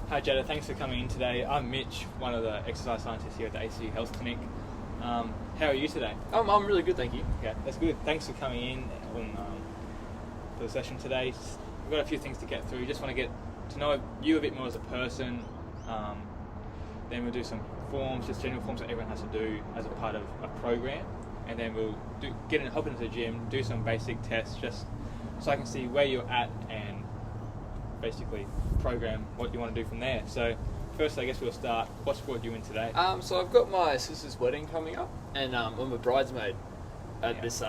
Hi Jada, thanks for coming in today. I'm Mitch, one of the exercise scientists here at the AT Health Clinic. How are you today? I'm really good, thank you. Okay, that's good. Thanks for coming in for the session today. We've got a few things to get through. Just want to get to know you a bit more as a person. Then we'll do some forms, just general forms that everyone has to do as a part of a program. And then we'll hop into the gym, do some basic tests, just so I can see where you're at and basically program what you want to do from there. So first, I guess we'll start. What's brought you in today? So I've got my sister's wedding coming up, and I'm a bridesmaid at this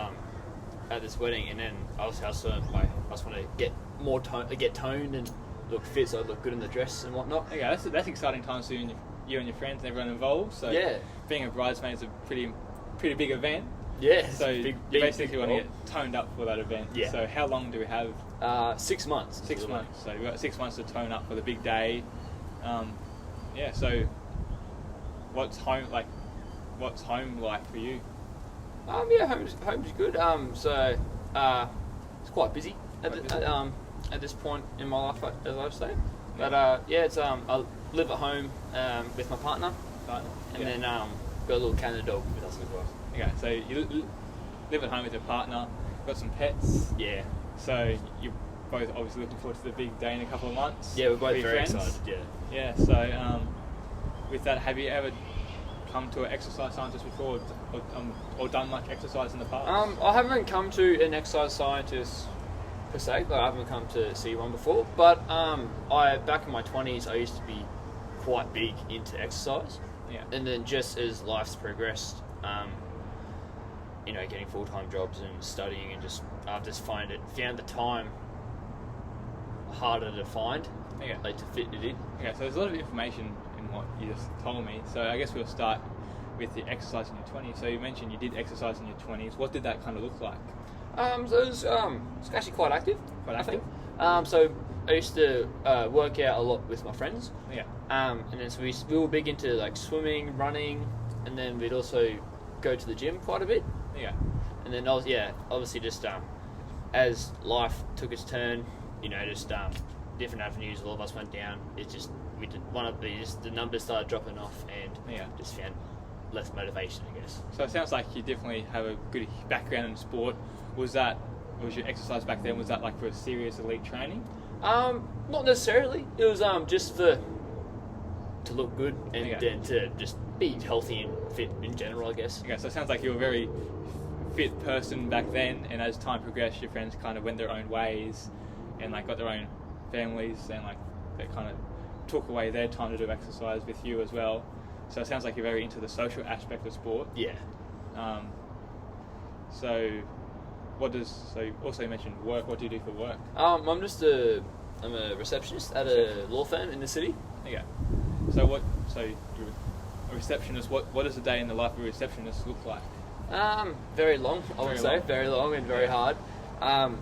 wedding, and then obviously I just want to get toned and look fit, so I look good in the dress and whatnot. Okay, that's exciting times for you and your friends and everyone involved. So yeah, being a bridesmaid is a pretty big event. Yeah, so you basically want to get toned up for that event. Yeah. So how long do we have? 6 months. 6 months. So we've got 6 months to tone up for the big day. So what's home like? What's home like for you? Home's good. It's quite busy at this point in my life, as I say. But it's I live at home with my partner, and then got a little Canada dog with us as well. Okay, so you live at home with your partner, got some pets. Yeah. So you're both obviously looking forward to the big day in a couple of months. Yeah, we're both very friends. excited. Yeah. Yeah. So with that, have you ever come to an exercise scientist before, or done much exercise in the past? I haven't come to an exercise scientist per se. I haven't come to see one before. But back in my 20s, I used to be quite big into exercise. Yeah. And then just as life's progressed, getting full-time jobs and studying, and I've just found the time harder to find, to fit it in. Okay, so there's a lot of information in what you just told me. So I guess we'll start with the exercise in your 20s. So you mentioned you did exercise in your 20s. What did that kind of look like? So it was actually quite active. Quite active? I think. So I used to work out a lot with my friends. Yeah. And then so we were big into like swimming, running, and then we'd also go to the gym quite a bit. Yeah. And then obviously just as life took its turn, different avenues, all of us went down. It's just the numbers started dropping off, and just found less motivation, I guess. So it sounds like you definitely have a good background in sport. Was your exercise back then? Was that like for serious elite training? Not necessarily. It was just to look good and then to just be healthy and fit in general, I guess. Okay, so it sounds like you were a very fit person back then, and as time progressed, your friends kind of went their own ways and got their own families, and they kind of took away their time to do exercise with you as well. So it sounds like you're very into the social aspect of sport. Yeah. So you also mentioned work. What do you do for work? I'm a receptionist at a law firm in the city. Yeah. So you're a receptionist. What does a day in the life of a receptionist look like? Very long, I would say. Very long and very hard.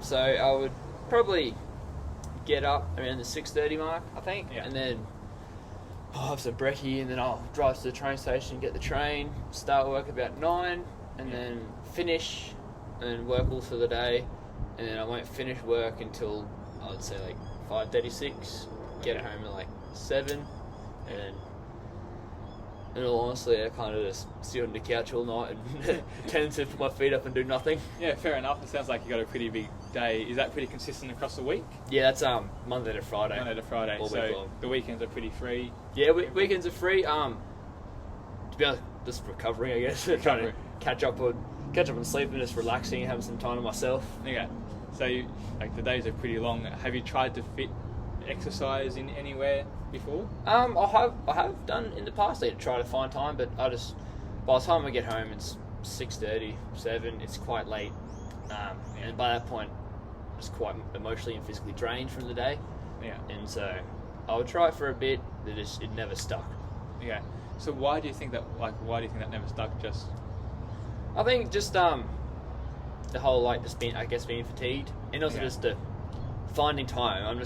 So I would probably get up around the 6:30 mark, I think, and then I'll have some brekkie, and then I'll drive to the train station, get the train, start work about 9, and then finish and work all through the day, and then I won't finish work until I would say 5:36. Get home at 7, and in all honesty, I kind of just sit on the couch all night and tend to put my feet up and do nothing. Yeah, fair enough. It sounds like you got a pretty big day. Is that pretty consistent across the week? Yeah, that's Monday to Friday. Monday to Friday. All week long. The weekends are pretty free. Yeah, weekends are free. To be honest, just recovering, I guess. Trying to catch up on sleep and just relaxing and having some time to myself. Okay. So the days are pretty long. Have you tried to fit exercise in anywhere before? I have done in the past. I try to find time, but by the time I get home, it's 6:30, 7. It's quite late, and by that point, I'm just quite emotionally and physically drained from the day. Yeah. And so I would try it for a bit, but it never stuck. Yeah. So why do you think that? Why do you think that never stuck? Just I think just the whole just being fatigued, and also just finding time. I'm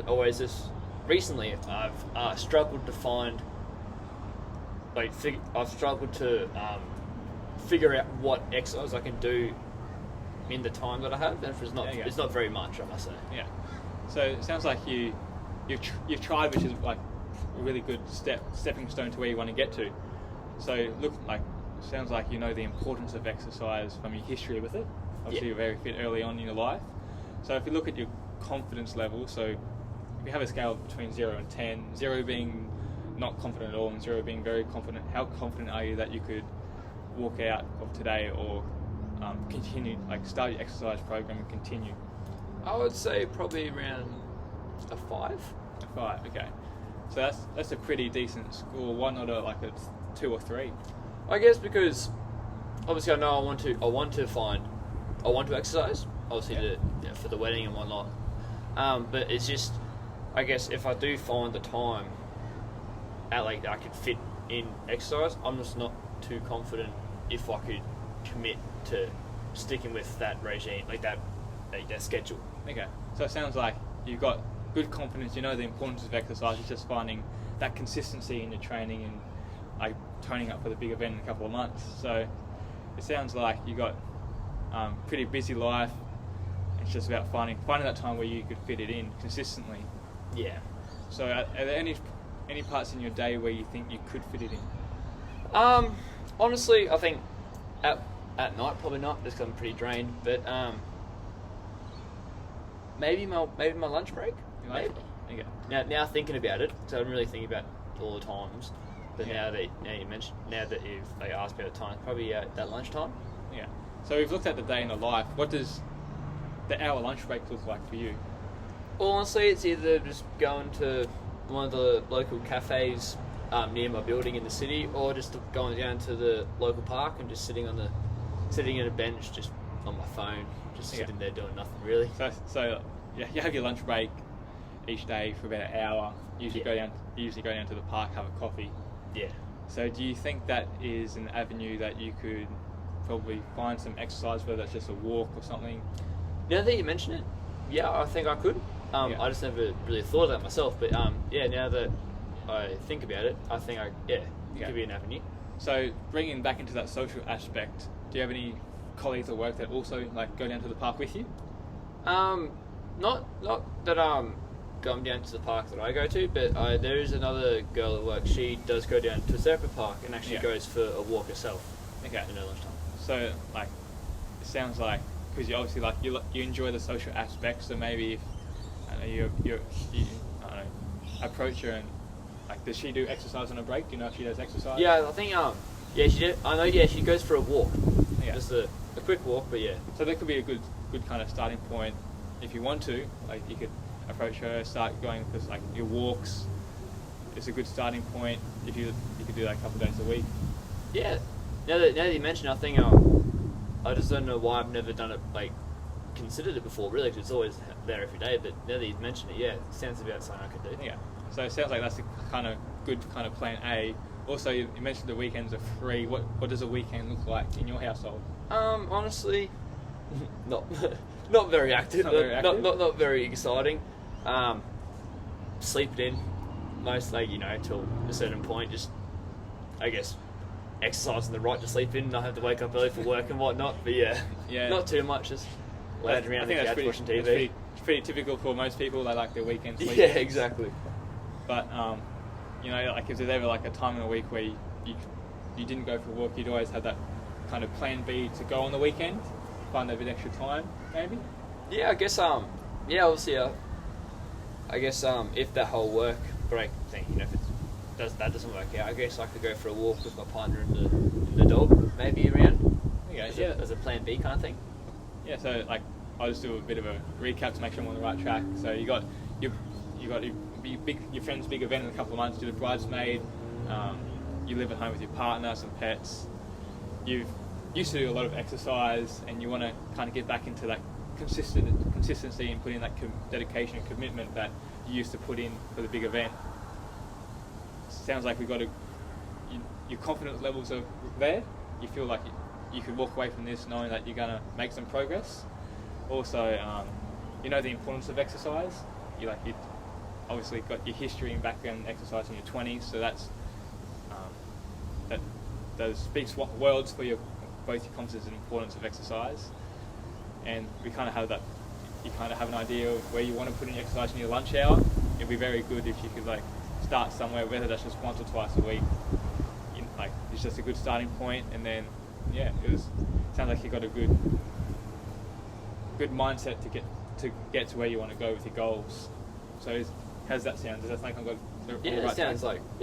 always just recently I've struggled to find I've struggled to figure out what exercise I can do in the time that I have, and it's not very much, I must say. Yeah. So it sounds like you've tried, which is a really good stepping stone to where you want to get to. So sounds like you know the importance of exercise from your history with it. Obviously, you're very fit early on in your life. So if you look at your confidence level, so if you have a scale between 0 and 10, 0 being not confident at all and 0 being very confident, how confident are you that you could walk out of today or continue, start your exercise program and continue? I would say probably around a 5. A 5, okay. So that's a pretty decent score. Why not a 2 or 3? I guess because obviously I know I want to exercise, obviously for the wedding and whatnot. But it's just, I guess if I do find the time that I could fit in exercise, I'm just not too confident if I could commit to sticking with that regime, that schedule. Okay, so it sounds like you've got good confidence, you know the importance of exercise, it's just finding that consistency in your training and toning up for the big event in a couple of months. So it sounds like you got pretty busy life. It's just about finding that time where you could fit it in consistently. Yeah. So are there any parts in your day where you think you could fit it in? Honestly, I think at night probably not, just 'cause I'm pretty drained. But maybe my lunch break. Maybe. Okay. Now thinking about it, because I'm really thinking about all the times. But now that you've asked about the time, probably that lunchtime. Yeah. So we've looked at the day in the life. What does the hour lunch break look like for you? Well, honestly, it's either just going to one of the local cafes near my building in the city, or just going down to the local park and just sitting on a bench, just on my phone, just sitting there doing nothing really. So you have your lunch break each day for about an hour. You usually go down to the park, have a coffee. Yeah. So do you think that is an avenue that you could probably find some exercise, whether that's just a walk or something? Now that you mention it, yeah, I think I could. I just never really thought of that myself, but now that I think about it, I think it could be an avenue. So bringing back into that social aspect, do you have any colleagues at work that also go down to the park with you? Not that going down to the park that I go to, but there is another girl at work. She does go down to a separate park and actually goes for a walk herself. Okay. In her lunchtime. So it sounds like, because you obviously you enjoy the social aspect, so maybe if you approach her and does she do exercise on a break? Do you know if she does exercise? Yeah, I think she did. I know. Yeah, she goes for a walk. Yeah. Just a quick walk, but yeah. So that could be a good kind of starting point if you want to. You could approach her, start going for your walks. It's a good starting point if you could do that a couple of days a week. Yeah. Now that you mention it, I think I just don't know why I've never done it, considered it before, really, because it's always there every day. But now that you've mentioned it, it sounds about something I could do. Yeah. So it sounds like that's the kind of good kind of plan A. Also, you mentioned the weekends are free. What does a weekend look like in your household? Honestly, not very active. Not very exciting. Sleep it in, most till a certain point. Just, I guess, exercising the right to sleep in, not have to wake up early for work and whatnot. But not too much. Just lounging around the couch watching TV. It's pretty typical for most people. They like their weekend sleep. Yeah, exactly. But if there's ever a time in a week where you didn't go for a walk, you'd always have that kind of plan B to go on the weekend, find a bit extra time, maybe. Yeah, I guess. Obviously, I guess if that whole work break thing, if that doesn't work out, I guess I could go for a walk with my partner and the dog, maybe around. Okay, as a plan B kind of thing. Yeah, so I'll just do a bit of a recap to make sure I'm on the right track. So you got your friend's big event in a couple of months. Do the bridesmaid. You live at home with your partner, some pets. You've used to do a lot of exercise, and you want to kind of get back into that consistency and put in that dedication and commitment that you used to put in for the big event. Sounds like your confidence levels are there. You feel like you could walk away from this knowing that you're going to make some progress. Also, you know the importance of exercise. You obviously got your history and background in exercise in your 20s, so that speaks worlds for both your confidence and importance of exercise. And we kind of have that. You kind of have an idea of where you want to put in exercise in your lunch hour. It'd be very good if you could start somewhere, whether that's just once or twice a week. Like, it's just a good starting point, and then sounds like you got a good mindset to get to where you want to go with your goals. So how's that sound? Does that sound like I've got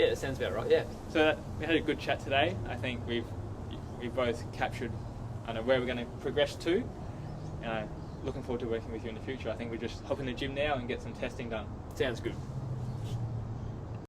it sounds about right. Yeah. So we had a good chat today. I think we've both captured, I know, where we're going to progress to, and I'm looking forward to working with you in the future. I think we just hop in the gym now and get some testing done. Sounds good.